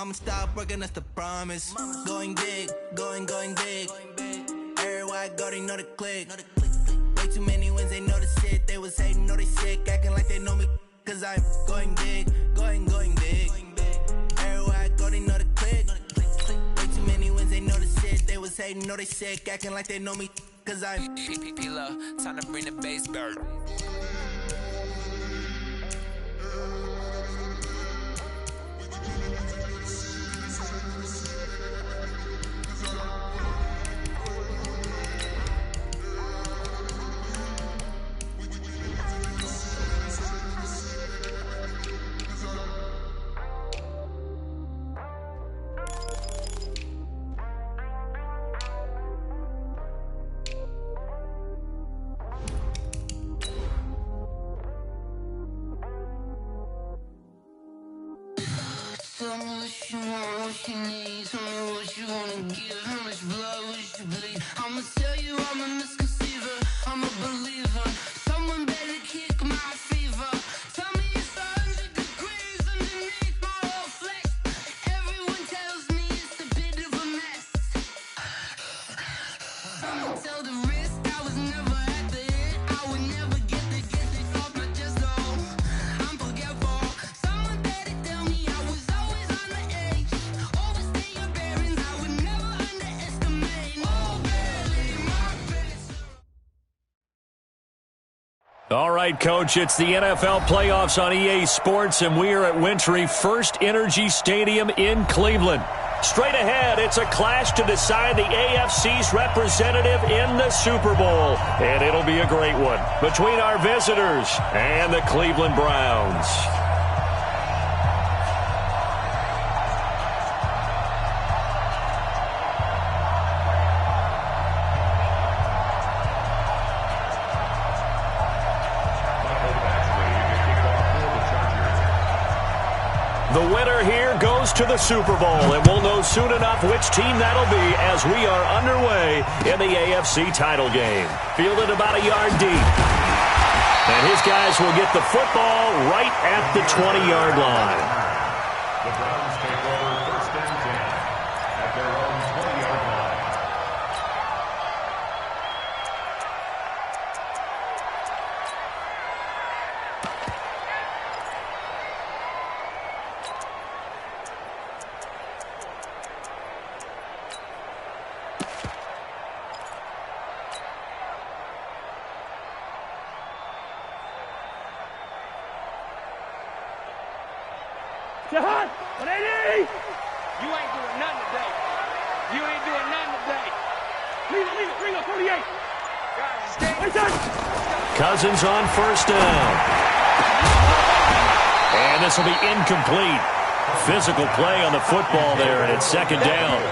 I'ma stop working, that's the promise. Going big, going big. Everywhere I go, they know the click. Way too many wins, they know the shit. They was hating, know they sick, acting like they know me. Cause I'm going big, going big. Everywhere I go, they know the click. Way too many wins, they know the shit. They was hating, know they sick, acting like they know me. Cause I'm P-Lo, time to bring the bass back. Tell me what you want, what you need. Tell me what you wanna give. How much blood would you bleed? I'ma tell you I'm a misconceiver. I'm a believer. Someone better kick my fever. Tell me it's 100 degrees underneath my whole flesh. Everyone tells me it's a bit of a mess. I'ma tell the risk I was never at the end. I would never get this off my chest though. I'm forgetful. Someone better tell me I was always on the edge. Overstay your bearings, I would never underestimate. Oh, barely my best. All right, Coach, it's the NFL playoffs on EA Sports, and we are at Wintry First Energy Stadium in Cleveland. Straight ahead, it's a clash to decide the AFC's representative in the Super Bowl, and it'll be a great one between our visitors and the Cleveland Browns. The winner here goes to the Super Bowl, and we'll know soon enough which team that'll be as we are underway in the AFC title game. Fielded about a yard deep. And his guys will get the football right at the 20-yard line. The Browns take over first and 10 at their own 20-yard line. Jahan, 180! You ain't doing nothing today. You ain't doing nothing today. Leave it, bring up 48. Cousins on first down. And this will be incomplete. Physical play on the football there, and it's second down.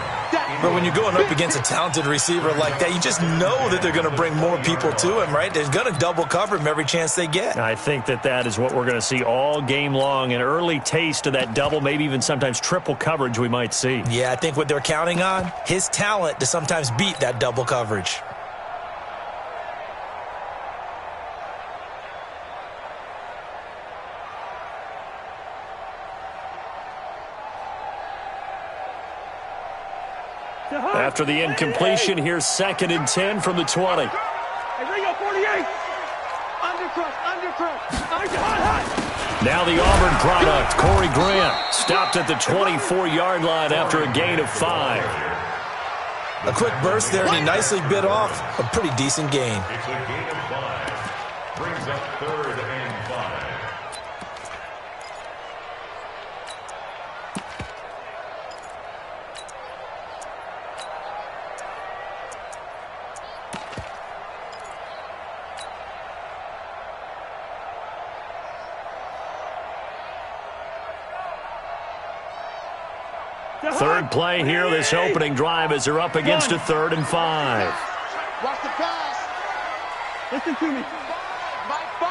But when you're going up against a talented receiver like that, you just know that they're going to bring more people to him, right? They're going to double cover him every chance they get. I think that is what we're going to see all game long, an early taste of that double, maybe even sometimes triple coverage we might see. Yeah, I think what they're counting on, his talent to sometimes beat that double coverage. After the incompletion, here's 2nd and 10 from the 20. Hey, bring up 48. Undercrush. Now the Auburn product, Corey Grant, stopped at the 24-yard line after a gain of 5. A quick burst there, and he nicely bit off a pretty decent gain. It's a gain of 5. Brings up 3rd and 5. Third play here, this opening drive, as they're up against a 3rd and 5. Watch the pass. Listen to me. By 5.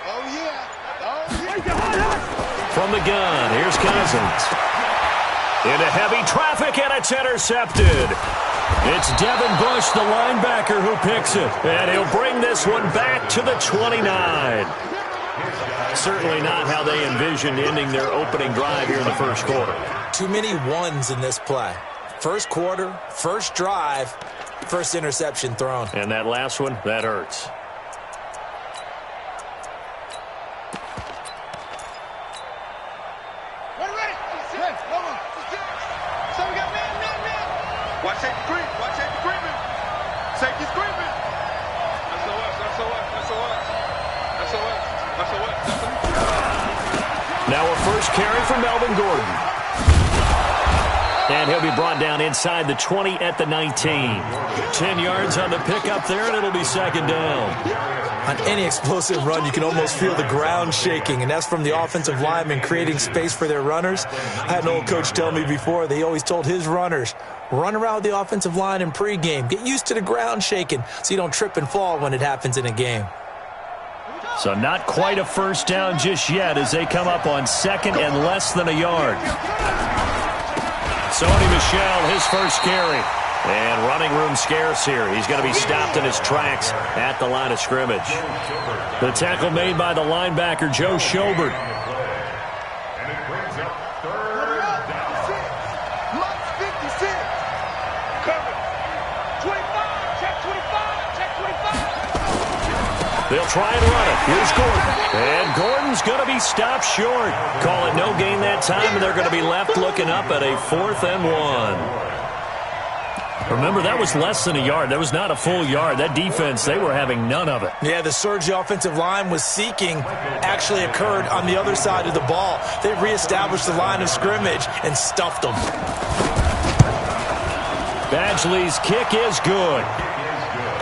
Oh, yeah. From the gun, here's Cousins. Into heavy traffic, and it's intercepted. It's Devin Bush, the linebacker, who picks it. And he'll bring this one back to the 29. Certainly not how they envisioned ending their opening drive here in the first quarter. too many ones in this play. First quarter, first drive, first interception thrown. And that last one, that hurts. Watch safety creep. Watch safety creeping. Safety's creeping. That's Now a first carry for Melvin Gordon. And he'll be brought down inside the 20 at the 19. 10 yards on the pickup there, and it'll be second down. On any explosive run, you can almost feel the ground shaking, and that's from the offensive linemen creating space for their runners. I had an old coach tell me before, they always told his runners, run around the offensive line in pregame. Get used to the ground shaking so you don't trip and fall when it happens in a game. So not quite a first down just yet as they come up on second and less than a yard. Sony Michel, his first carry. And running room scarce here. He's going to be stopped in his tracks at the line of scrimmage. The tackle made by the linebacker, Joe Schobert. And it brings up third down. Mike 56. Cover. 25. Check 25. Check 25. They'll try and run it. Here's Gordon. And Gordon's going to be stopped short. Call it no gain that time, and they're going to be left looking up at a 4th and 1. Remember, that was less than a yard. That was not a full yard. That defense, they were having none of it. Yeah, the surge the offensive line was seeking actually occurred on the other side of the ball. They reestablished the line of scrimmage and stuffed them. Badgley's kick is good.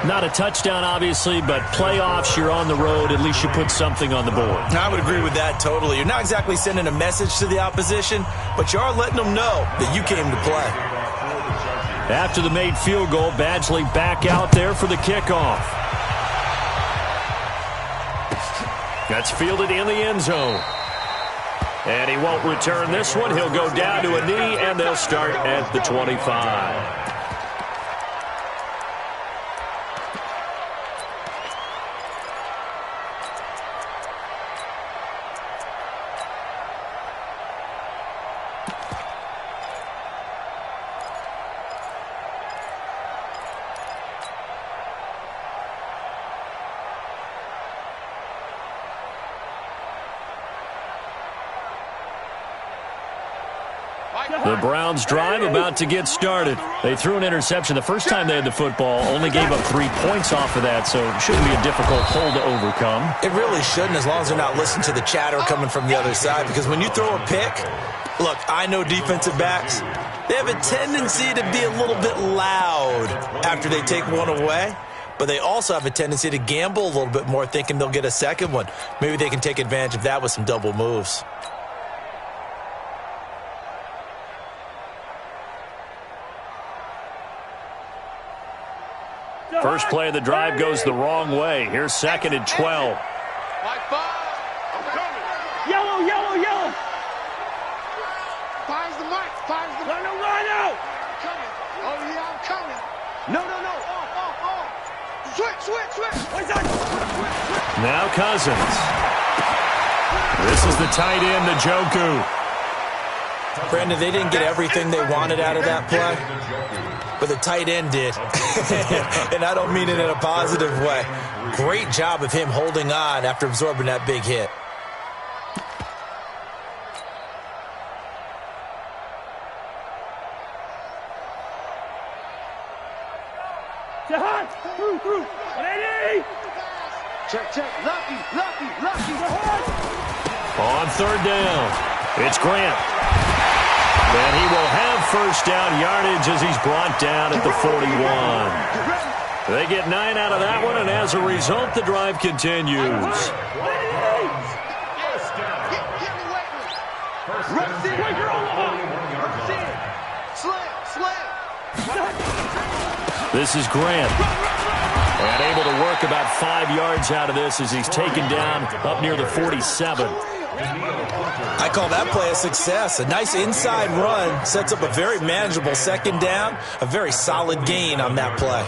Not a touchdown, obviously, but playoffs, you're on the road. At least you put something on the board. I would agree with that totally. You're not exactly sending a message to the opposition, but you are letting them know that you came to play. After the made field goal, Badgley back out there for the kickoff. That's fielded in the end zone. And he won't return this one. He'll go down to a knee, and they'll start at the 25. The Browns drive about to get started. They threw an interception the first time they had the football, only gave up 3 points off of that, so it shouldn't be a difficult hole to overcome. It really shouldn't, as long as they're not listening to the chatter coming from the other side, because when you throw a pick, look, I know defensive backs, they have a tendency to be a little bit loud after they take one away, but they also have a tendency to gamble a little bit more, thinking they'll get a second one. Maybe they can take advantage of that with some double moves. First play of the drive goes the wrong way. Here's second and 12. Like 5. I'm coming. Yellow, yellow, yellow. Fires the mic. Fires the mic. No, run out. I'm coming. Oh, yeah, I'm coming. No. Off. Switch. What's that? Switch. Now Cousins. This is the tight end, Njoku. Brandon, they didn't get everything they wanted out of that play, but the tight end did. And I don't mean it in a positive way. Great job of him holding on after absorbing that big hit. Through. 180. Check. Lucky. On third down, it's Grant. And he will have first down yardage as he's brought down at the 41. They get 9 out of that one, and as a result, the drive continues. This is Grant. And able to work about 5 yards out of this as he's taken down up near the 47. I call that play a success. A nice inside run sets up a very manageable second down, a very solid gain on that play.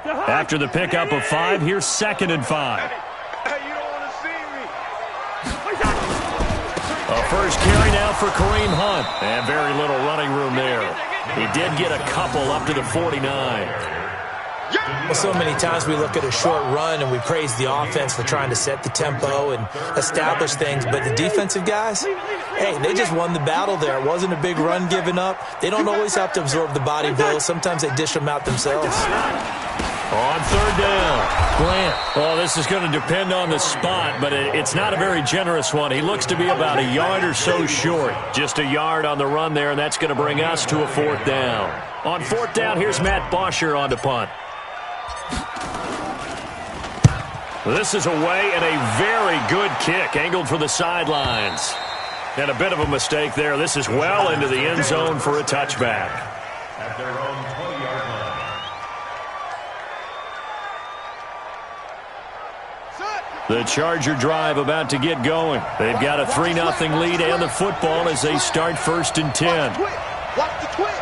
After the pickup of 5, here's second and 5. Hey, you don't want to see me. A first carry now for Kareem Hunt. And very little running room there. He did get a couple up to the 49. Well, so many times we look at a short run and we praise the offense for trying to set the tempo and establish things, but the defensive guys, hey, they just won the battle there. It wasn't a big run given up. They don't always have to absorb the body blows. Sometimes they dish them out themselves. On third down, Grant. Well, this is going to depend on the spot, but it's not a very generous one. He looks to be about a yard or so short. Just a yard on the run there, and that's going to bring us to a fourth down. On fourth down, here's Matt Bosher on to punt. This is away and a very good kick, angled for the sidelines. And a bit of a mistake there. This is well into the end zone for a touchback. At their own 20-yard line. The Charger drive about to get going. They've got a 3-0 lead and the football as they start first and 10. Watch the twist.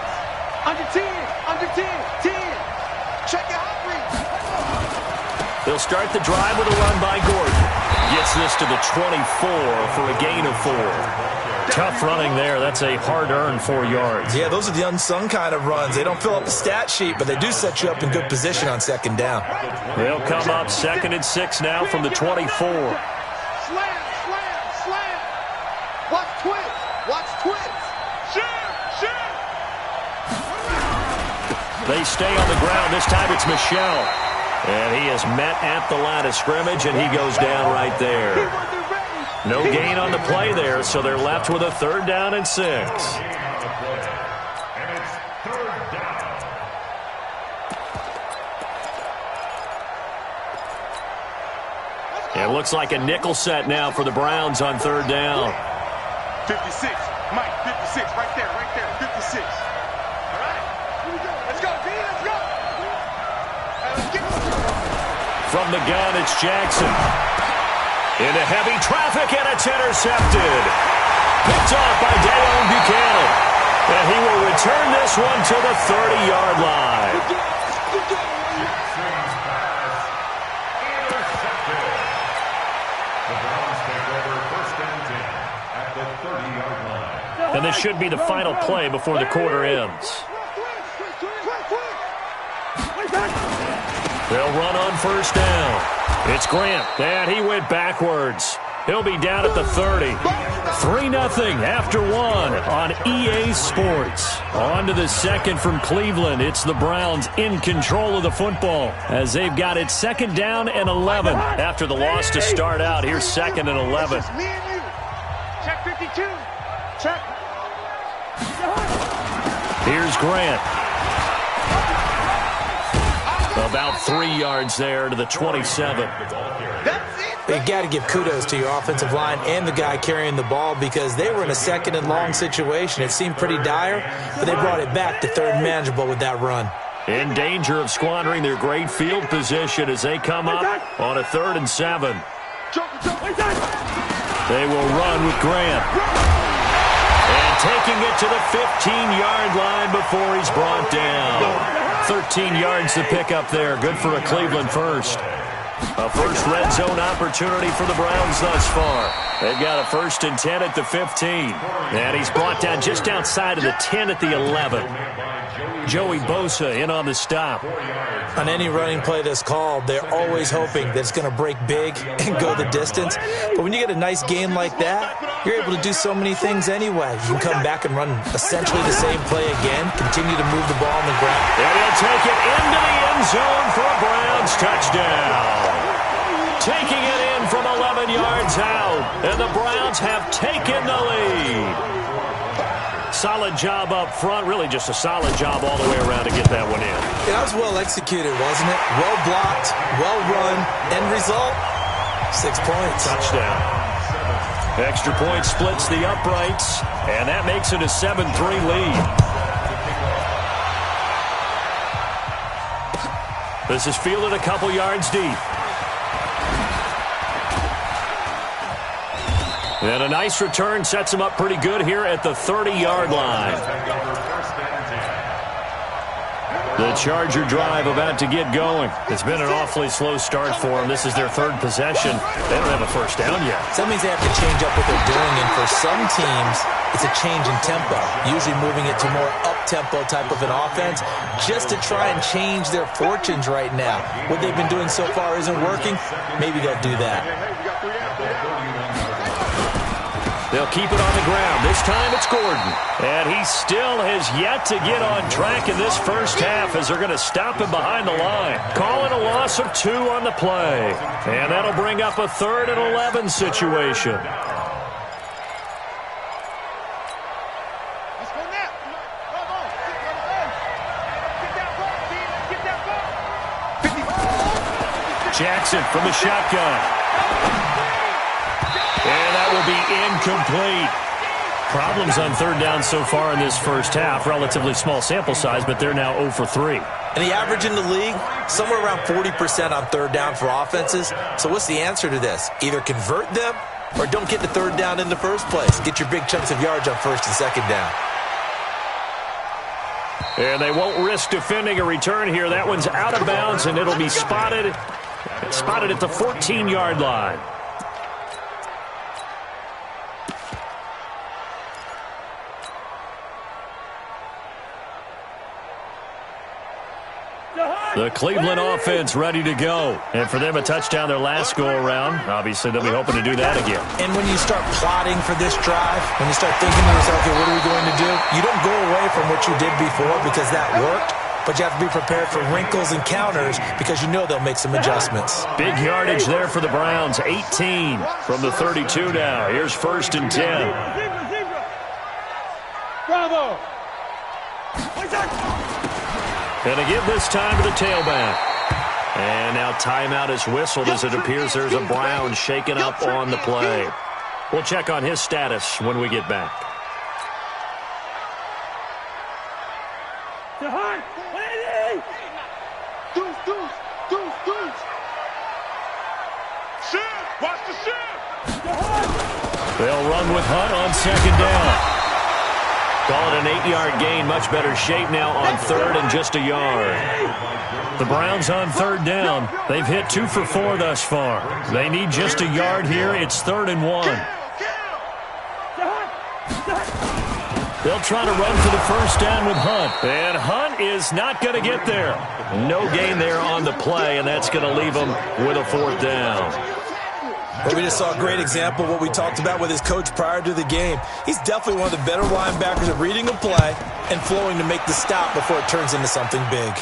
Under 10, under 10, 10. Check it out, read. They'll start the drive with a run by Gordon. Gets this to the 24 for a gain of 4. Tough running there. That's a hard-earned 4 yards. Yeah, those are the unsung kind of runs. They don't fill up the stat sheet, but they do set you up in good position on second down. They'll come up 2nd and 6 now from the 24. Slam, slam, slam. Watch twist. Watch twist. They stay on the ground. This time it's Michel. And he is met at the line of scrimmage, and he goes down right there. No gain on the play there, so they're left with a 3rd down and 6. And it's 3rd down. It looks like a nickel set now for the Browns on 3rd down. 56. Mike, 56. Right there, 56. All right. Here we go. Let's go, B. Let's go. Let's get From the gun, it's Jackson. Into heavy traffic, and it's intercepted. Picked off by Dayon Buchanan. And he will return this one to the 30-yard line. The Browns take over 1st and 10 at the 30-yard line. And this should be the final play before the quarter ends. They'll run on 1st down. It's Grant, and he went backwards. He'll be down at the 30. 3-0 after 1 on EA Sports. On to the 2nd from Cleveland. It's the Browns in control of the football as they've got it 2nd down and 11 after the loss to start out. Here's 2nd and 11. me and you. Check 52. Check. Here's Grant. About 3 yards there to the 27. You got to give kudos to your offensive line and the guy carrying the ball because they were in a 2nd and long situation. It seemed pretty dire, but they brought it back to 3rd and manageable with that run. In danger of squandering their great field position as they come up on a 3rd and 7. They will run with Grant. And taking it to the 15-yard line before he's brought down. 13 yards to pick up there. Good for a Cleveland first. A first red zone opportunity for the Browns thus far. They've got a 1st and 10 at the 15. And he's brought down just outside of the 10 at the 11. Joey Bosa in on the stop. On any running play that's called, they're always hoping that it's going to break big and go the distance. But when you get a nice game like that, you're able to do so many things anyway. You can come back and run essentially the same play again, continue to move the ball on the ground. And he'll take it into the end zone for a Browns touchdown. Taking it in from 11 yards out, and the Browns have taken the lead. Solid job up front, really just a solid job all the way around to get that one in. Yeah, that was well executed, wasn't it? Well blocked, well run, end result, 6 points. Touchdown. Extra point splits the uprights, and that makes it a 7-3 lead. This is fielded a couple yards deep. And a nice return sets him up pretty good here at the 30-yard line. The Charger drive about to get going. It's been an awfully slow start for them. This is their third possession. They don't have a first down yet. So that means they have to change up what they're doing, and for some teams, it's a change in tempo, usually moving it to more up-tempo type of an offense just to try and change their fortunes right now. What they've been doing so far isn't working. Maybe they'll do that. They'll keep it on the ground. This time it's Gordon. And he still has yet to get on track in this first half as they're going to stop him behind the line. Calling a loss of 2 on the play. And that'll bring up a 3rd and 11 situation. Jackson from the shotgun. And that will be incomplete. Problems on 3rd down so far in this first half. Relatively small sample size, but they're now 0 for 3. And the average in the league, somewhere around 40% on 3rd down for offenses. So what's the answer to this? Either convert them or don't get the 3rd down in the first place. Get your big chunks of yards on 1st and 2nd down. And they won't risk defending a return here. That one's out of bounds, and it'll be spotted at the 14-yard line. The Cleveland offense ready to go. And for them, a touchdown their last go-around. Obviously, they'll be hoping to do that again. And when you start plotting for this drive, when you start thinking to yourself, okay, what are we going to do? You don't go away from what you did before because that worked, but you have to be prepared for wrinkles and counters because you know they'll make some adjustments. Big yardage there for the Browns. 18 from the 32 now. Here's 1st and 10. Bravo! And they give this time to the tailback. And now timeout is whistled as it appears there's a Brown shaken up on the play. We'll check on his status when we get back. Watch the shift! They'll run with Hunt on 2nd down. Call it an 8-yard gain. Much better shape now on 3rd and just a yard. The Browns on 3rd down. They've hit 2 for 4 thus far. They need just a yard here. It's 3rd and 1. They'll try to run for the first down with Hunt. And Hunt is not going to get there. No gain there on the play, and that's going to leave him with a 4th down. Well, we just saw a great example of what we talked about with his coach prior to the game. He's definitely one of the better linebackers at reading a play and flowing to make the stop before it turns into something big.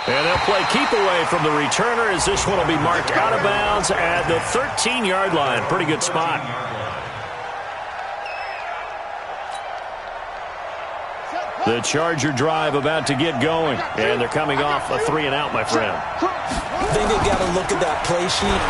And they'll play keep away from the returner as this one will be marked out of bounds at the 13-yard line. Pretty good spot. The Charger drive about to get going. And they're coming off a 3-and-out, my friend. I think they got to look at that play sheet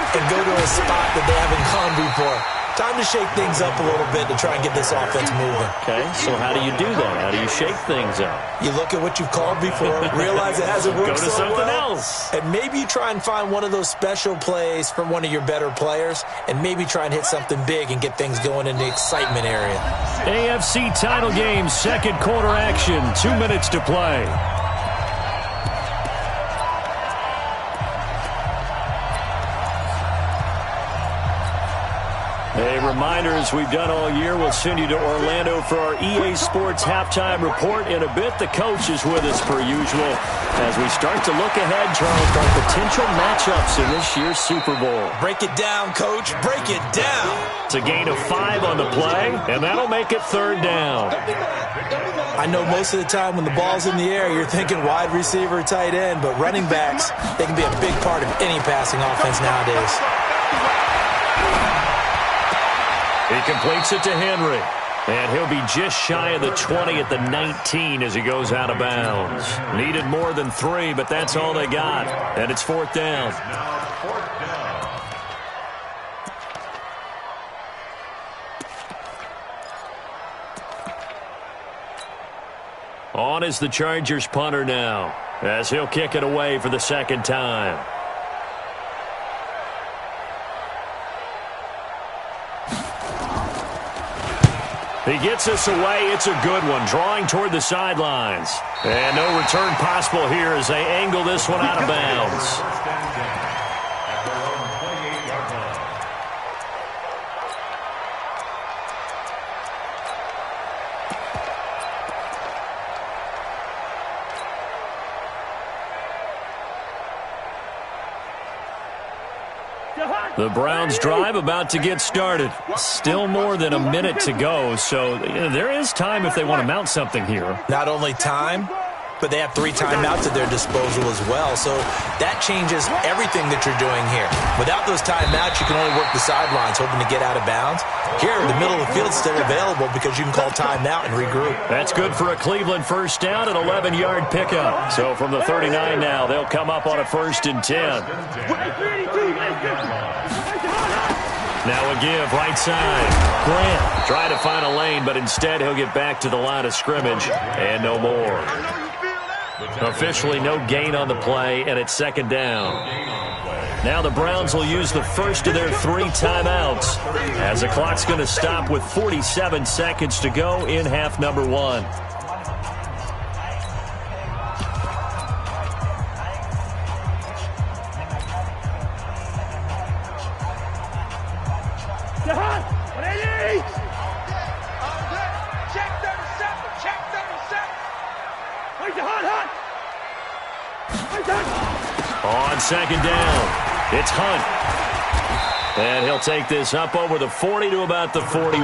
and go to a spot that they haven't gone before. Time to shake things up a little bit to try and get this offense moving. Okay, so how do you do that? How do you shake things up? You look at what you've called before, realize it hasn't worked so well. Go to something else. And maybe you try and find one of those special plays from one of your better players, and maybe try and hit something big and get things going in the excitement area. AFC title game, 2nd quarter action, 2 minutes to play. A reminder, as we've done all year, we'll send you to Orlando for our EA Sports halftime report. In a bit, the coach is with us per usual as we start to look ahead, Charles, on potential matchups in this year's Super Bowl. Break it down, Coach. Break it down. It's a gain of 5 on the play, and that'll make it 3rd down. I know most of the time when the ball's in the air, you're thinking wide receiver, tight end, but running backs, they can be a big part of any passing offense nowadays. He completes it to Henry. And he'll be just shy of the 20 at the 19 as he goes out of bounds. Needed more than 3, but that's all they got. And it's 4th down. On is the Chargers punter now, as he'll kick it away for the 2nd time. He gets us away. It's a good one, drawing toward the sidelines. And no return possible here as they angle this one out of bounds. The Browns drive about to get started. Still more than a minute to go, so there is time if they want to mount something here. Not only time, but they have 3 timeouts at their disposal as well, so that changes everything that you're doing here. Without those timeouts, you can only work the sidelines, hoping to get out of bounds. Here, the middle of the field's still available because you can call timeout and regroup. That's good for a Cleveland first down, an 11-yard pickup. So from the 39 now, they'll come up on a 1st and 10. Now a give, right side. Grant trying to find a lane, but instead he'll get back to the line of scrimmage, and no more. Officially no gain on the play, and it's 2nd down. Now the Browns will use the first of their 3 timeouts as the clock's going to stop with 47 seconds to go in half number 1. On 2nd down, it's Hunt. And he'll take this up over the 40 to about the 41.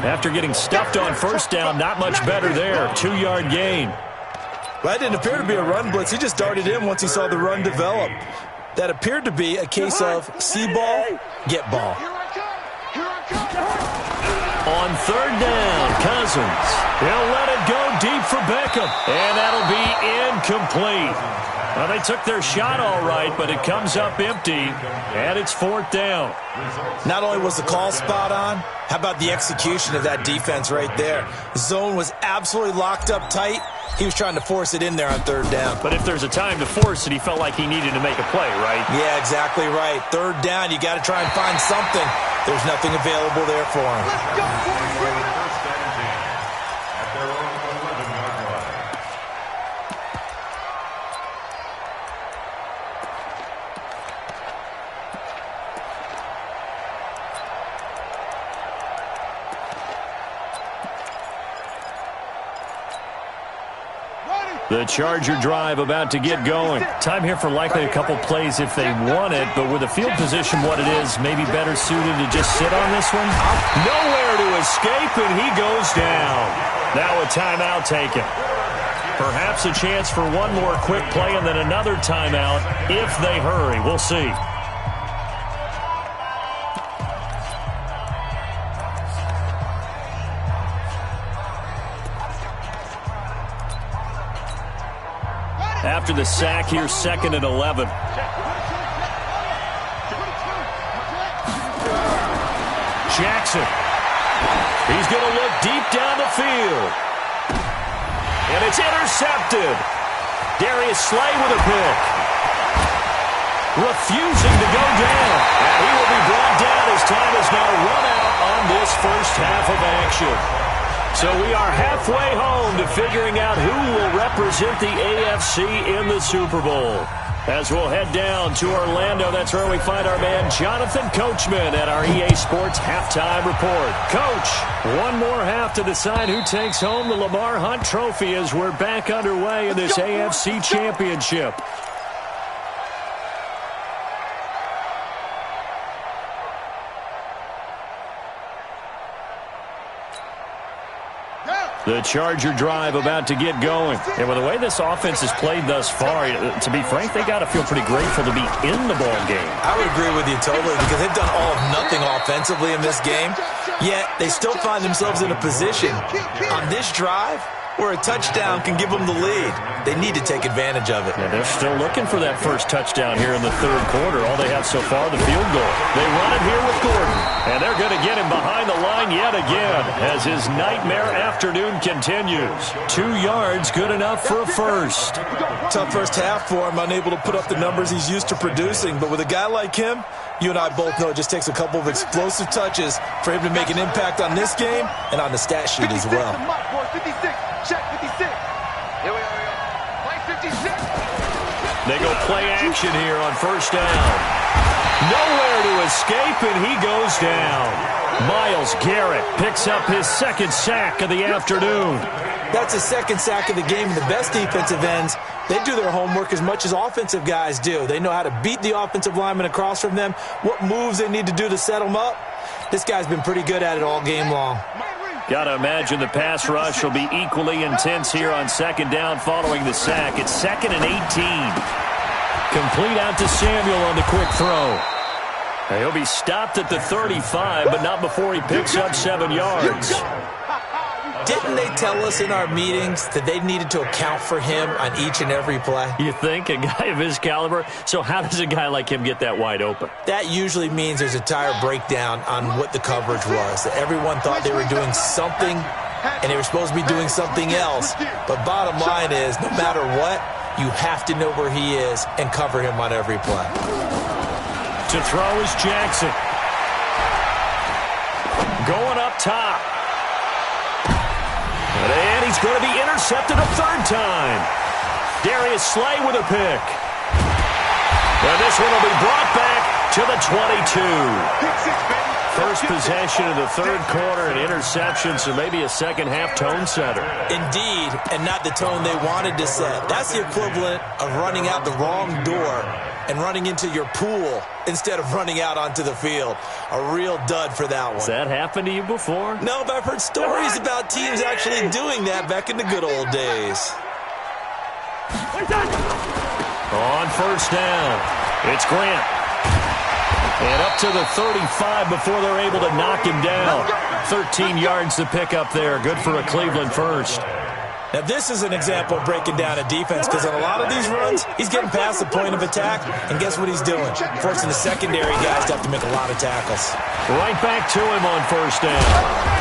After getting stuffed on 1st down, not much better there. 2-yard gain. Well, that didn't appear to be a run blitz. He just darted in once he saw the run develop. That appeared to be a case of see ball, get ball. On 3rd down, Cousins. He'll let it go deep for Beckham. And that'll be incomplete. Well, they took their shot all right, but it comes up empty, and it's 4th down. Not only was the call spot on, how about the execution of that defense right there? The zone was absolutely locked up tight. He was trying to force it in there on 3rd down. But if there's a time to force it, he felt like he needed to make a play, right? Yeah, exactly right. 3rd down, you got to try and find something. There's nothing available there for him. The Charger drive about to get going. Time here for likely a couple plays if they want it, but with the field position what it is, maybe better suited to just sit on this one. Nowhere to escape, and he goes down. Now a timeout taken. Perhaps a chance for one more quick play and then another timeout if they hurry. We'll see. After the sack, here's 2nd and 11. Jackson. He's going to look deep down the field. And it's intercepted. Darius Slay with a pick. Refusing to go down. And he will be brought down as time is now run out on this first half of action. So we are halfway home to figuring out who will represent the AFC in the Super Bowl. As we'll head down to Orlando, that's where we find our man Jonathan Coachman at our EA Sports Halftime Report. Coach, one more half to decide who takes home the Lamar Hunt Trophy as we're back underway in this AFC Championship. The Charger drive about to get going. And with the way this offense has played thus far, to be frank, they got to feel pretty grateful to be in the ball game. I would agree with you totally because they've done all of nothing offensively in this game, yet they still find themselves in a position on this drive where a touchdown can give them the lead. They need to take advantage of it. Yeah, they're still looking for that first touchdown here in the third quarter. All they have so far, the field goal. They run it here with Gordon, and they're going to get him behind the line yet again as his nightmare afternoon continues. 2 yards, good enough for a first. Tough first half for him, unable to put up the numbers he's used to producing. But with a guy like him, you and I both know it just takes a couple of explosive touches for him to make an impact on this game and on the stat sheet as well. 56, check 56. Here we are. Play 56. They go play action here on first down. Nowhere to escape, and he goes down. Myles Garrett picks up his second sack of the afternoon. That's his second sack of the game. The best defensive ends, they do their homework as much as offensive guys do. They know how to beat the offensive lineman across from them, what moves they need to do to set them up. This guy's been pretty good at it all game long. Got to imagine the pass rush will be equally intense here on second down following the sack. It's 2nd and 18. Complete out to Samuel on the quick throw. He'll be stopped at the 35, but not before he picks up 7 yards. Didn't they tell us in our meetings that they needed to account for him on each and every play? You think? A guy of his caliber? So how does a guy like him get that wide open? That usually means there's a tire breakdown on what the coverage was. That everyone thought they were doing something, and they were supposed to be doing something else. But bottom line is, no matter what, you have to know where he is and cover him on every play. To throw is Jackson. Going up top. And he's going to be intercepted a third time. Darius Slay with a pick. And this one will be brought back to the 22. First possession of the third quarter, an interception, so maybe a second-half tone setter. Indeed, and not the tone they wanted to set. That's the equivalent of running out the wrong door and running into your pool instead of running out onto the field. A real dud for that one. Has that happened to you before? No, but I've heard stories about teams actually doing that back in the good old days. On first down, it's Grant. And up to the 35 before they're able to knock him down. 13 yards to pick up there. Good for a Cleveland first. Now, this is an example of breaking down a defense because on a lot of these runs, he's getting past the point of attack, and guess what he's doing? Forcing the secondary guys to have to make a lot of tackles. Right back to him on first down.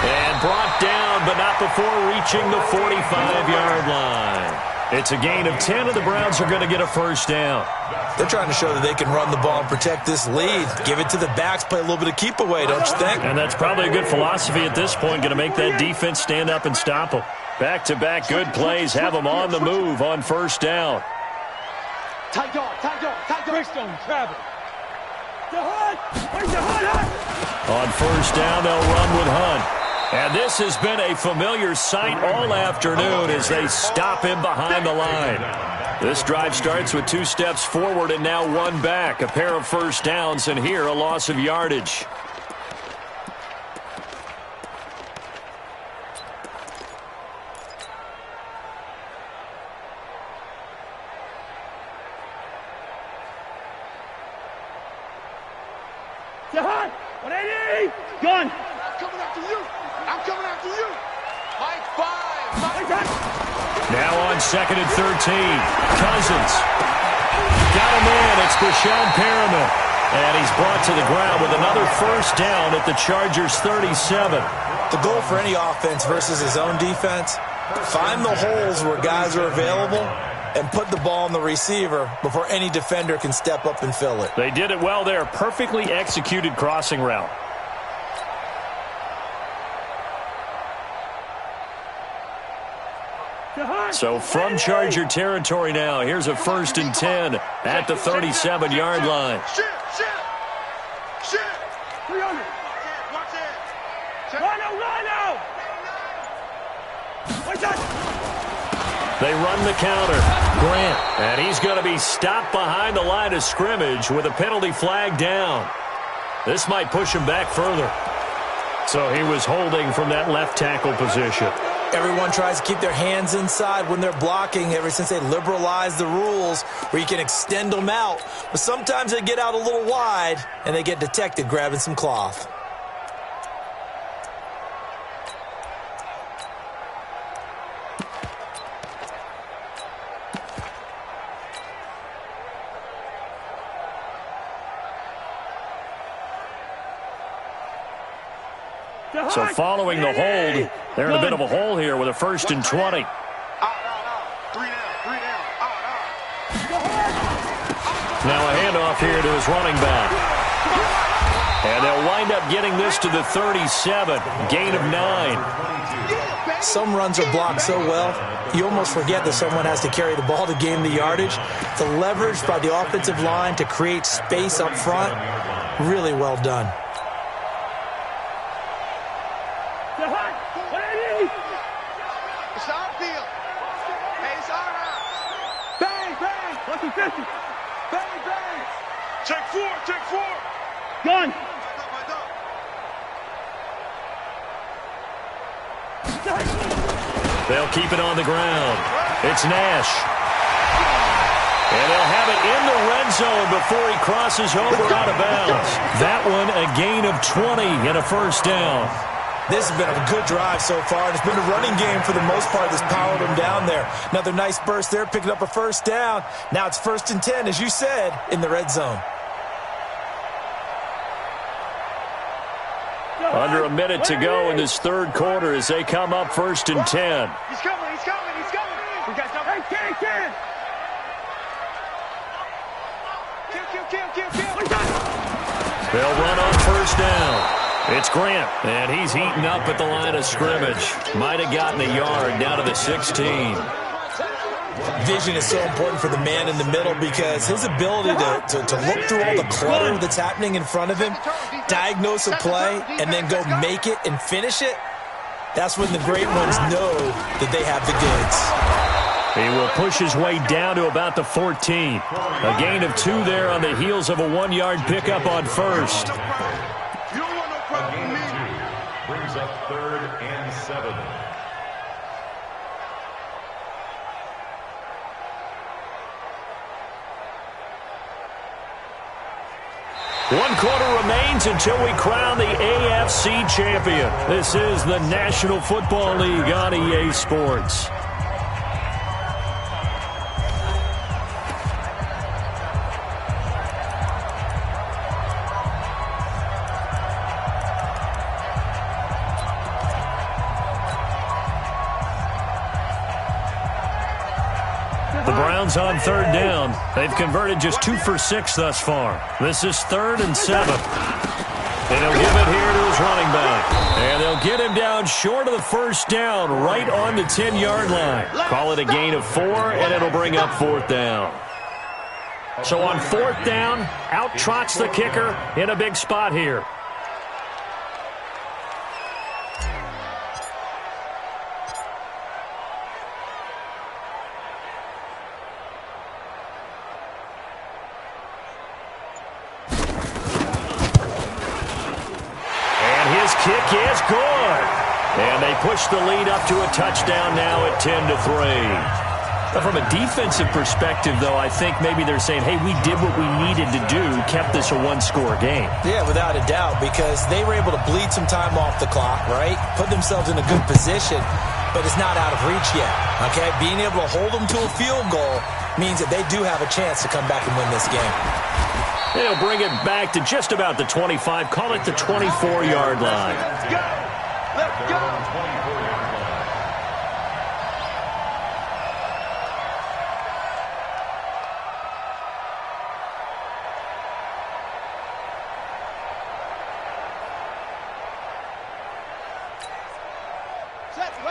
And brought down, but not before reaching the 45-yard line. It's a gain of 10, and the Browns are going to get a first down. They're trying to show that they can run the ball and protect this lead. Give it to the backs, play a little bit of keep away, don't you think? And that's probably a good philosophy at this point, going to make that defense stand up and stop them. Back-to-back good plays have them on the move on first down. Tight dog. Brickstone, Travis. Where's the Hunt? On first down, they'll run with Hunt. And this has been a familiar sight all afternoon as they stop him behind the line. This drive starts with 2 steps forward and now 1 back. A pair of first downs, and here a loss of yardage. Hunt, 180. Gun. I'm coming after you. Mike 5. Now on 2nd and 13. Cousins. Got him in. It's Brashad Perriman. And he's brought to the ground with another first down at the Chargers' 37. The goal for any offense versus his own defense, find the holes where guys are available and put the ball on the receiver before any defender can step up and fill it. They did it well there. Perfectly executed crossing route. So from Charger territory now, here's a 1st and 10 at the 37-yard line. Shit. 300. Watch it. Rhino. They run the counter. Grant. And he's going to be stopped behind the line of scrimmage with a penalty flag down. This might push him back further. So he was holding from that left tackle position. Everyone tries to keep their hands inside when they're blocking ever since they liberalized the rules where you can extend them out. But sometimes they get out a little wide and they get detected grabbing some cloth. So following the hold, they're in a bit of a hole here with a 1st and 20. Now a handoff here to his running back. And they'll wind up getting this to the 37. Gain of 9. Some runs are blocked so well, you almost forget that someone has to carry the ball to gain the yardage. The leverage by the offensive line to create space up front, really well done. Take four. Gun. They'll keep it on the ground. It's Nash. And they'll have it in the red zone before he crosses over out of bounds. That one a gain of 20 and a 1st down. This has been a good drive so far, and it's been a running game for the most part that's powered them down there. Another nice burst there, picking up a 1st down. Now it's 1st and 10, as you said, in the red zone. Under a minute to go in this 3rd quarter as they come up 1st and 10. He's coming. We got something. Kill. They'll run on 1st down. It's Grant, and he's heating up at the line of scrimmage. Might have gotten a yard down to the 16. Vision is so important for the man in the middle because his ability to look through all the clutter that's happening in front of him, diagnose a play, and then go make it and finish it, that's when the great ones know that they have the goods. He will push his way down to about the 14. A gain of 2 there on the heels of a 1-yard pickup on 1st. Brings up 3rd and 7. One quarter remains until we crown the AFC champion. This is the National Football League on EA Sports. The Browns on 3rd down. They've converted just 2 for 6 thus far. This is 3rd and 7. And he'll give it here to his running back. And they'll get him down short of the 1st down, right on the 10-yard line. Call it a gain of 4, and it'll bring up 4th down. So on 4th down, out trots the kicker in a big spot here. Kick is good. And they push the lead up to a touchdown now at 10-3. From a defensive perspective, though, I think maybe they're saying, hey, we did what we needed to do, kept this a 1-score game. Yeah, without a doubt, because they were able to bleed some time off the clock, right? Put themselves in a good position, but it's not out of reach yet, okay? Being able to hold them to a field goal means that they do have a chance to come back and win this game. And he'll bring it back to just about the 25. Call it the 24-yard line. Let's go.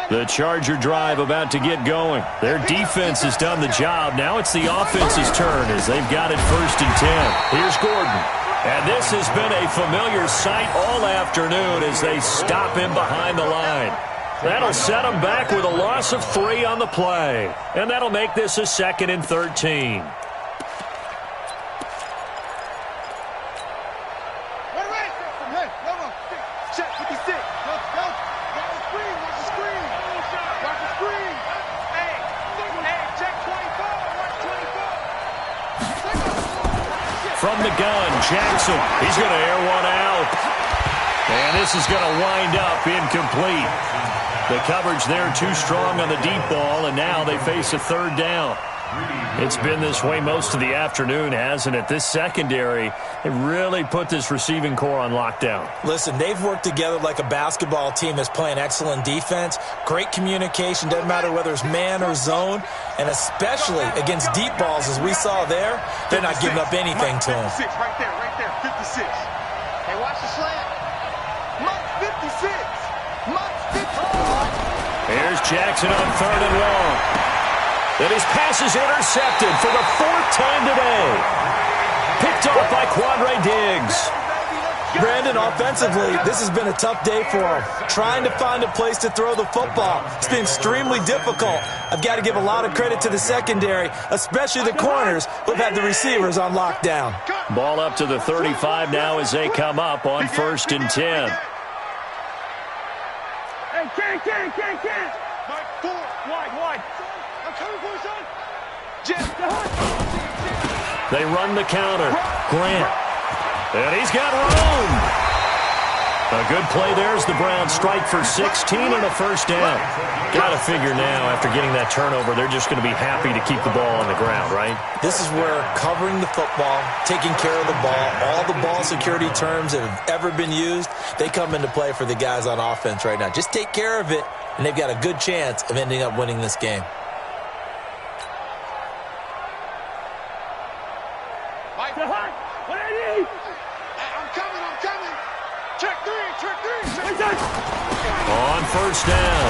The Charger drive about to get going. Their defense has done the job. Now it's the offense's turn as they've got it 1st and 10. Here's Gordon. And this has been a familiar sight all afternoon as they stop him behind the line. That'll set him back with a loss of 3 on the play. And that'll make this a 2nd and 13. From the gun, Jackson. He's going to air one out. And this is going to wind up incomplete. The coverage there too strong on the deep ball, and now they face a third down. It's been this way most of the afternoon, hasn't it? This secondary, they really put this receiving core on lockdown. Listen, they've worked together like a basketball team that's playing excellent defense. Great communication, doesn't matter whether it's man or zone, and especially against deep balls, as we saw there, they're not giving up anything to them. 56, right there, 56. Hey, watch the slant. Mike 56. Mike 56. Here's Jackson on 3rd and long. And his pass is intercepted for the 4th time today. Picked off by Quandre Diggs. Brandon, offensively, this has been a tough day for him. Trying to find a place to throw the football. It's been extremely difficult. I've got to give a lot of credit to the secondary, especially the corners who've had the receivers on lockdown. Ball up to the 35 now as they come up on 1st and 10. Hey, can't. Mike, 4, wide. I'm coming for you, son. They run the counter. Grant. And he's got room. A good play there as the Browns strike for 16 and a 1st down. Got to figure now, after getting that turnover, they're just going to be happy to keep the ball on the ground, right? This is where covering the football, taking care of the ball, all the ball security terms that have ever been used, they come into play for the guys on offense right now. Just take care of it, and they've got a good chance of ending up winning this game. On 1st down,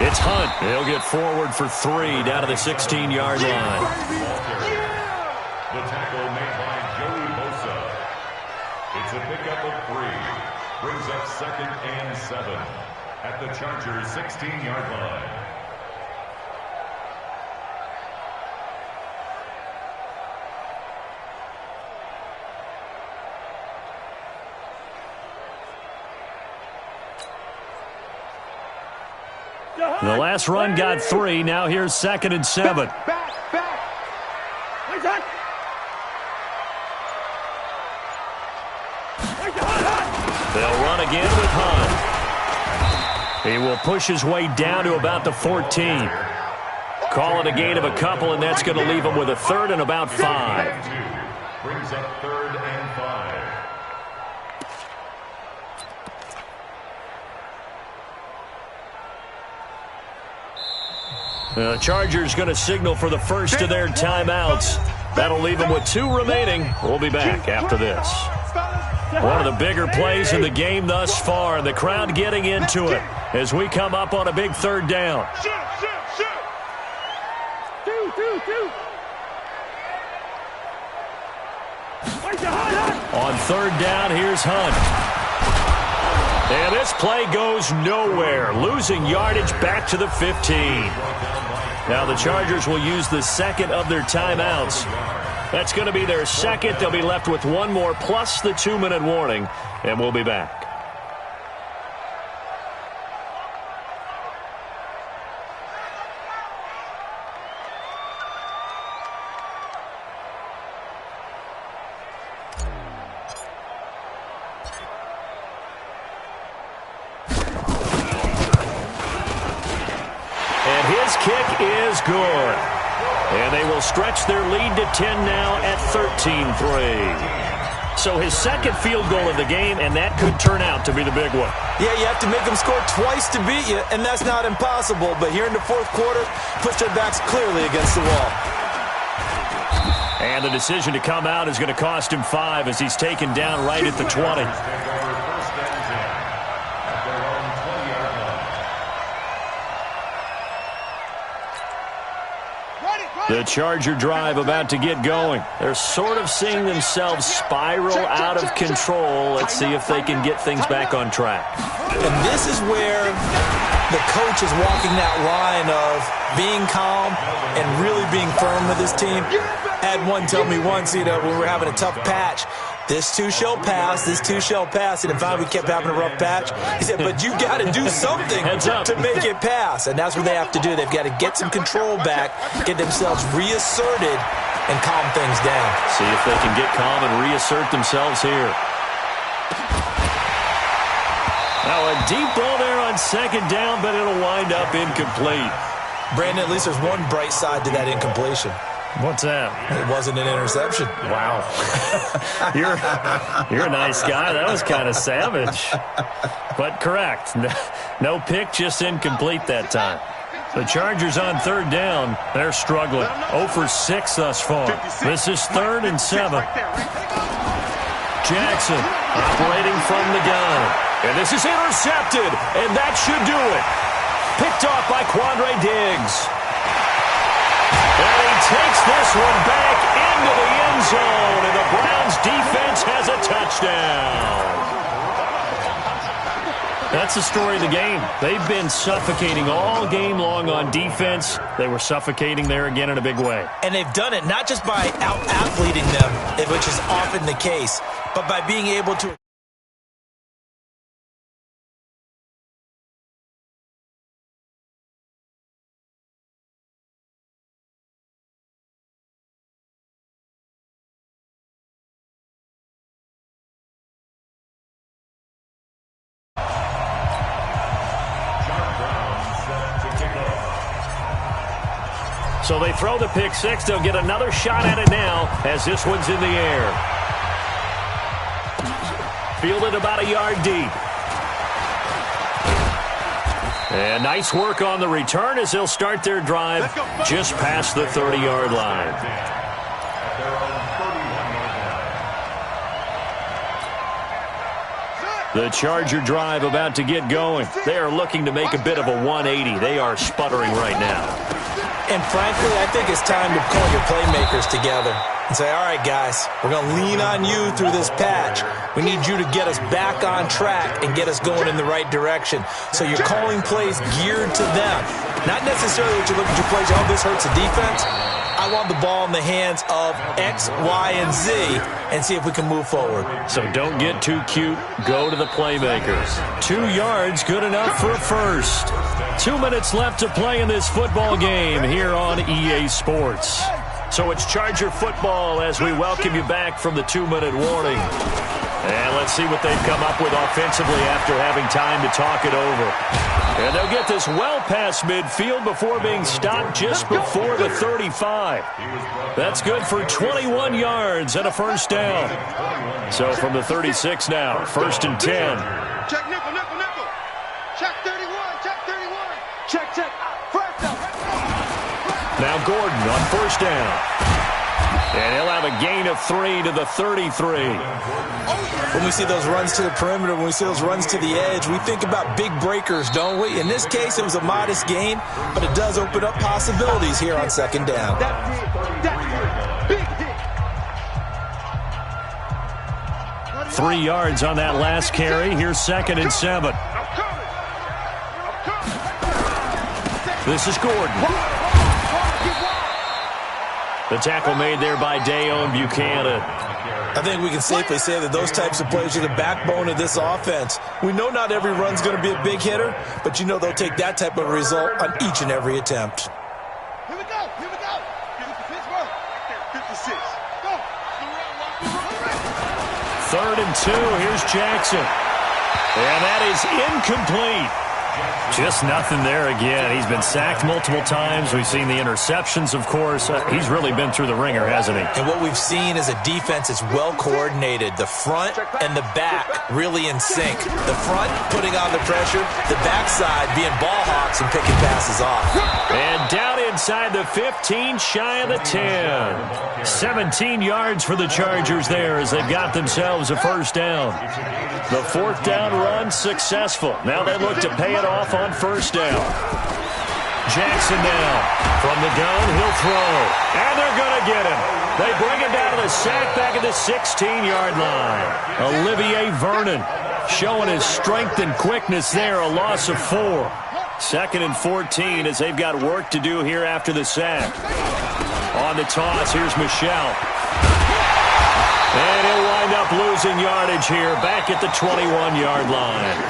it's Hunt. He'll get forward for 3 down to the 16-yard line. The tackle made by Joey Bosa. It's a pickup of 3. Brings up 2nd and 7 at the Chargers' 16-yard line. The last run got 3. Now here's 2nd and 7. Back. They'll run again with Hunt. He will push his way down to about the 14. Call it a gain of a couple, and that's going to leave him with a 3rd and about 5. Brings up 3rd and 5. The Chargers going to signal for the first of their timeouts. That'll leave them with 2 remaining. We'll be back after this. One of the bigger plays in the game thus far, and the crowd getting into it as we come up on a big 3rd down. Shoot. 2. On 3rd down, here's Hunt. And this play goes nowhere, losing yardage back to the 15. Now the Chargers will use the 2nd of their timeouts. That's going to be their 2nd. They'll be left with 1 more plus the 2-minute warning, and we'll be back. Kick is good. And they will stretch their lead to 10 now at 13-3. So his 2nd field goal of the game, and that could turn out to be the big one. Yeah, you have to make them score twice to beat you, and that's not impossible. But here in the 4th quarter, push their backs clearly against the wall. And the decision to come out is going to cost him 5 as he's taken down right at the 20. The Charger drive about to get going. They're sort of seeing themselves spiral out of control. Let's see if they can get things back on track. And this is where the coach is walking that line of being calm and really being firm with his team. I had one tell me once, when we were having a tough patch, this too shall pass, this too shall pass. And if we kept having a rough patch, he said, but you got to do something to make it pass. And that's what they have to do. They've got to get some control back, get themselves reasserted, and calm things down. See if they can get calm and reassert themselves here. Now a deep ball there on second down, but it'll wind up incomplete. Brandon, at least there's one bright side to that incompletion. What's that? It wasn't an interception. Wow. You're a nice guy. That was kind of savage. But correct. No pick, just incomplete that time. The Chargers on third down. They're struggling. 0 for 6 thus far. This is 3rd and 7. Jackson operating from the gun. And this is intercepted. And that should do it. Picked off by Quandre Diggs. And he takes this one back into the end zone. And the Browns defense has a touchdown. That's the story of the game. They've been suffocating all game long on defense. They were suffocating there again in a big way. And they've done it not just by out-athleting them, which is often the case, but by being able to... So they throw the pick six. They'll get another shot at it now as this one's in the air. Fielded about a yard deep. And nice work on the return as they'll start their drive just past the 30-yard line. The Charger drive about to get going. They are looking to make a bit of a 180. They are sputtering right now. And frankly, I think it's time to call your playmakers together and say, all right, guys, we're going to lean on you through this patch. We need you to get us back on track and get us going in the right direction. So you're calling plays geared to them. Not necessarily that you look at your plays, oh, this hurts the defense. I want the ball in the hands of X, Y, and Z and see if we can move forward. So don't get too cute. Go to the playmakers. 2 yards, good enough for first. 2 minutes left to play in this football game here on EA Sports. So it's Charger football as we welcome you back from the 2-minute warning. And let's see what they've come up with offensively after having time to talk it over. And they'll get this well past midfield before being stopped just before the 35. That's good for 21 yards and a first down. So from the 36 now, 1st and 10. Check nickel, nickel, nickel. Check 31, check 31. Check, check. First down. Now Gordon on first down. And he'll have a gain of 3 to the 33. When we see those runs to the perimeter, when we see those runs to the edge, we think about big breakers, don't we? In this case, it was a modest gain, but it does open up possibilities here on second down. Big hit. 3 yards on that last carry. Here's 2nd and 7. This is Gordon. The tackle made there by Dayon Buchanan. I think we can safely say that those types of plays are the backbone of this offense. We know not every run's going to be a big hitter, but you know they'll take that type of result on each and every attempt. Here we go, here we go. Give it to Pittsburgh. Right there, 56. Go. 3rd and 2, here's Jackson. And that is incomplete. Just nothing there again. He's been sacked multiple times. We've seen the interceptions, of course. He's really been through the ringer, hasn't he? And what we've seen is a defense that's well coordinated. The front and the back really in sync. The front putting on the pressure, the backside being ball hawks and picking passes off. And down inside the 15, shy of the 10. 17 yards for the Chargers there as they've got themselves a first down. The 4th down run successful. Now they look to pay it off on first down. Jackson now. From the gun, he'll throw. And they're going to get him. They bring him down to the sack back at the 16-yard line. Olivier Vernon showing his strength and quickness there. A loss of 4. 2nd and 14 as they've got work to do here after the sack. On the toss, here's Michel. And he'll wind up losing yardage here back at the 21-yard line.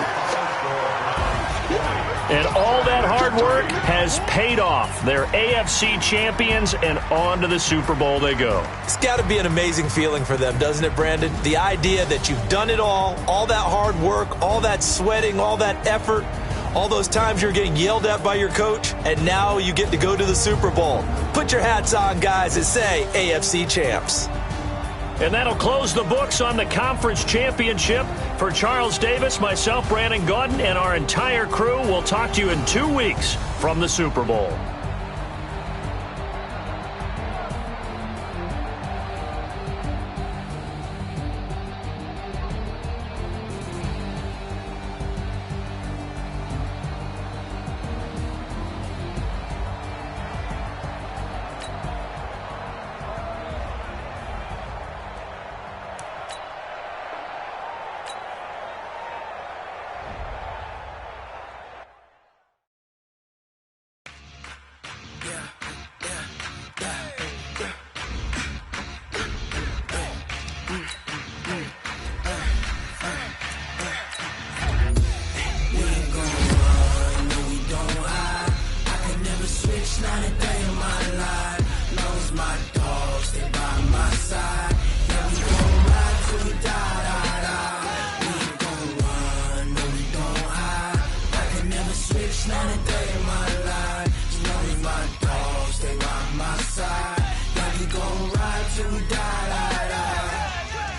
And all that hard work has paid off. They're AFC champions, and on to the Super Bowl they go. It's got to be an amazing feeling for them, doesn't it, Brandon? The idea that you've done it all that hard work, all that sweating, all that effort, all those times you're getting yelled at by your coach, and now you get to go to the Super Bowl. Put your hats on, guys, and say AFC champs. And that'll close the books on the conference championship. For Charles Davis, myself, Brandon Gaudin, and our entire crew, we'll talk to you in 2 weeks from the Super Bowl.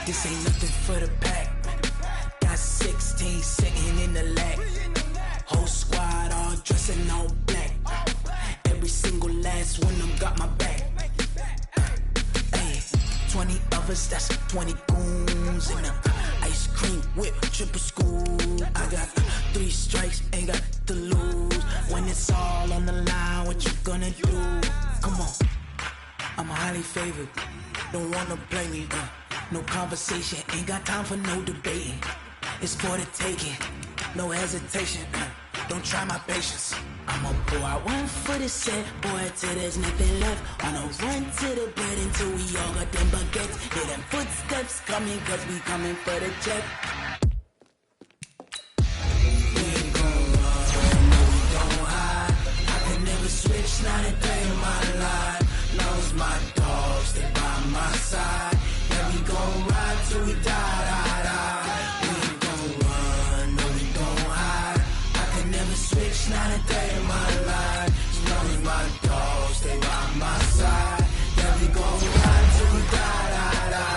This ain't nothing for the pack. Got 16 sitting in the lag. Whole squad all dressing all black. Every single last one of them got my back. Hey, 20 of us, that's 20 goons in the ice cream whip, triple scoop. I got 3 strikes, ain't got to lose. When it's all on the line, what you gonna do? Come on, I'm highly favored. Don't wanna play me, no conversation, ain't got time for no debating. It's for the taking, no hesitation. Don't try my patience. I'ma pour out one for the set, boy, till there's nothing left. Wanna run to the bread until we all got them baguettes. Hear them footsteps coming, cause we coming for the check. We ain't gon' run, no, we don't hide. I can never switch, not a day in my life. Knows my dogs, they by my side. Yeah, we gon' ride till we die, die, die. We ain't gon' run, no, we don't hide. I can never switch, not a day in my life. Knows my dogs, they by my side. Yeah, we gon' ride till we die, die, die.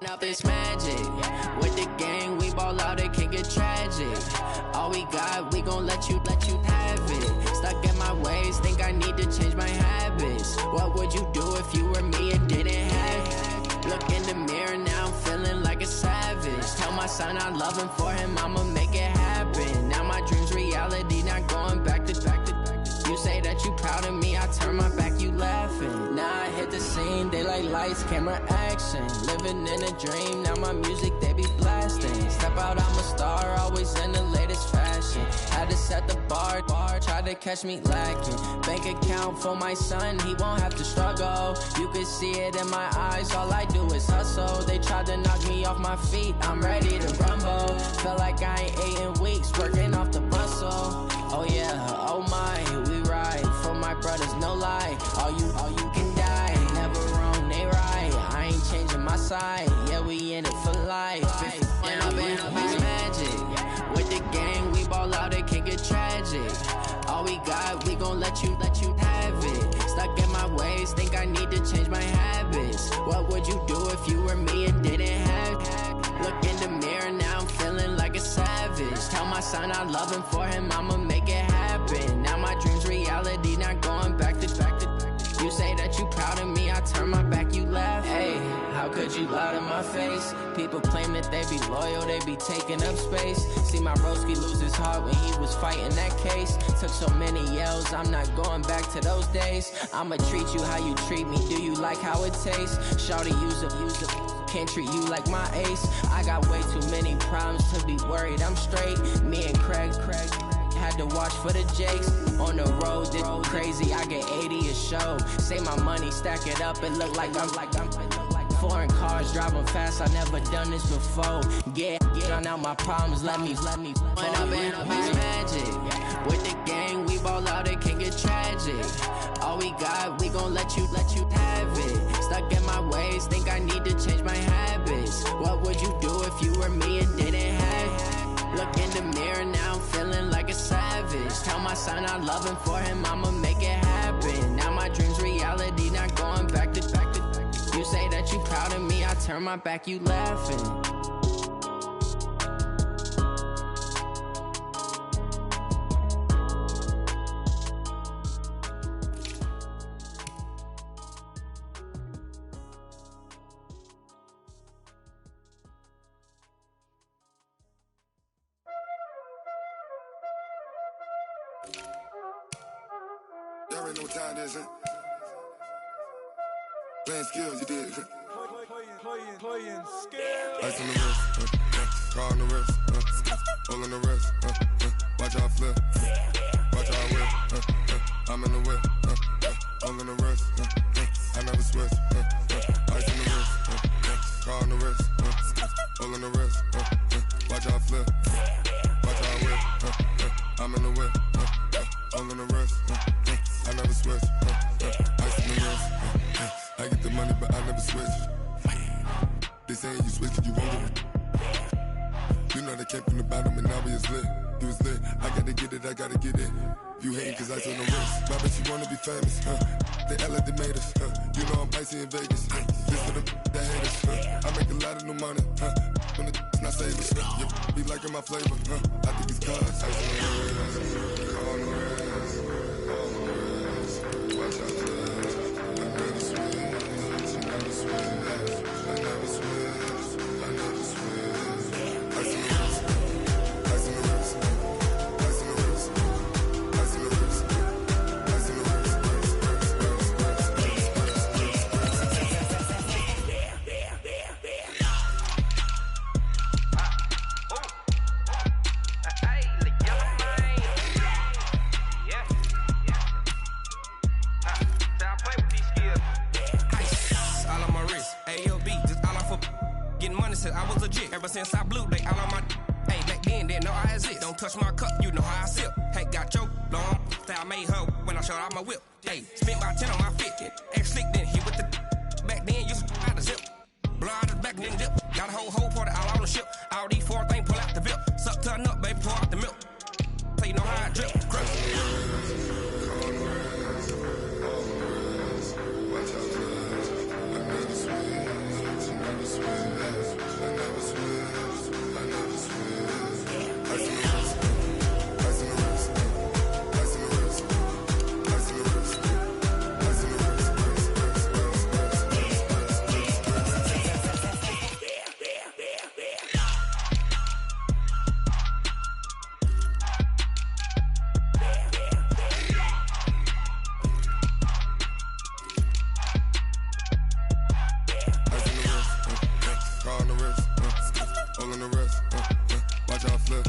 Up this magic. With the gang, we ball out, it can get tragic. All we got, we gon' let you have it. Stuck in my ways, think I need to change my habits. What would you do if you were me and didn't have it? Look in the mirror, now I'm feeling like a savage. Tell my son I love him, for him I'ma make it happen. Now my dream's reality, not going back to. You say that you proud of me, I turn my back, you laughing. Now I hit the scene, they like lights, camera, action. Living in a dream, now my music, they be blasting. Step out, I'm a star, always in the latest fashion. Had to set the bar, try to catch me lacking. Bank account for my son, he won't have to struggle. You can see it in my eyes, all I do is hustle. They tried to knock me off my feet, I'm ready to rumble. Feel like I ain't ate in weeks, working off the muscle. Oh yeah, oh my, we ride for my brothers, no lie. All you can die, never wrong, they right. I ain't changing my side, yeah, we in it for life. When up it's magic. With the gang, we ball out, it can get tragic. All we got, we gon' let you have it. Stuck in my ways, think I need to change my habits. What would you do if you were me and didn't have it? Look in the mirror, now I'm feeling like a savage. Tell my son I love him, for him I'ma make it happen. Now my dream's reality, not going back to. You say that you proud of me, I turn my back, you laugh. Hey, how How could you lie to my face? People claim that they be loyal, they be taking up space. See my broski lose his heart when he was fighting that case. Took so many yells, I'm not going back to those days. I'ma treat you how you treat me, do you like how it tastes? Shawty, use a can't treat you like my ace. I got way too many problems to be worried, I'm straight. Me and Craig had to watch for the Jakes. On the road, this crazy, I get 80 a show. Say my money, stack it up, it look like I'm foreign cars, driving fast, I never done this before. Get on out my problems, let me When up and up is magic. With the gang, we ball out, it can get tragic. All we got, we gon' let you have it. Stuck in my ways, think I need to change my habits. What would you do if you were me and didn't have it? Look in the mirror now, I'm feeling like a savage. Tell my son I love him, for him I'ma make it happen. Now my dream's reality, not going back to. You say that you proud of me, I turn my back, you laughing. Y'all already know what time it is, huh? Playing skills, you did. Playing skills. Ice on the wrist, car on the wrist, hole in the wrist, watch out flip, watch out whip, I'm in the whip, hole in the wrist, I never switch, ice on the wrist, car on the wrist, hole in the wrist, watch out flip, watch out whip, I'm in the whip, hole in the wrist, I never switch, ice on the wrist, I get the money but I never switch. They saying you switch, you won't get it. You know they came from the bottom and now we is lit. You was lit, I gotta get it, I gotta get it. You hating cause I on the wrist. My bitch, you wanna be famous, They Ella, they made us, You know I'm icy in Vegas, This for the that hate us, I make a lot of new money, When the not savers, You be liking my flavor, I think it's cause I on the wrist, on the wrist, on the wrist. Watch out, I never switch, I never switch. I never switch, I never switch. Ice in the wrist, ice in the wrist, ice in the wrist, ice in the wrist, ice in the wrist, I was legit ever since I blew they all on my. Hey, back then didn't know I exist. Don't touch my cup, you know how I sip. Hey, got your long style made her when I showed out my whip. Hey, spent about 10 on my fit. X slick then hit with the. Back then used to out the zip. Blow out the back then dip. Got a whole party all on the ship. All these 4 things pull out the bip. Suck turn up, baby, pour out the milk. So you know how I drip. Crush. Watch out, I never switch, I never switch. I never switch, I never switch. Ice in the wrist, ice in the wrist, ice in the wrist, ice in the wrist, ice in the wrist, car on the wrist, hole in the wrist, watch out flip.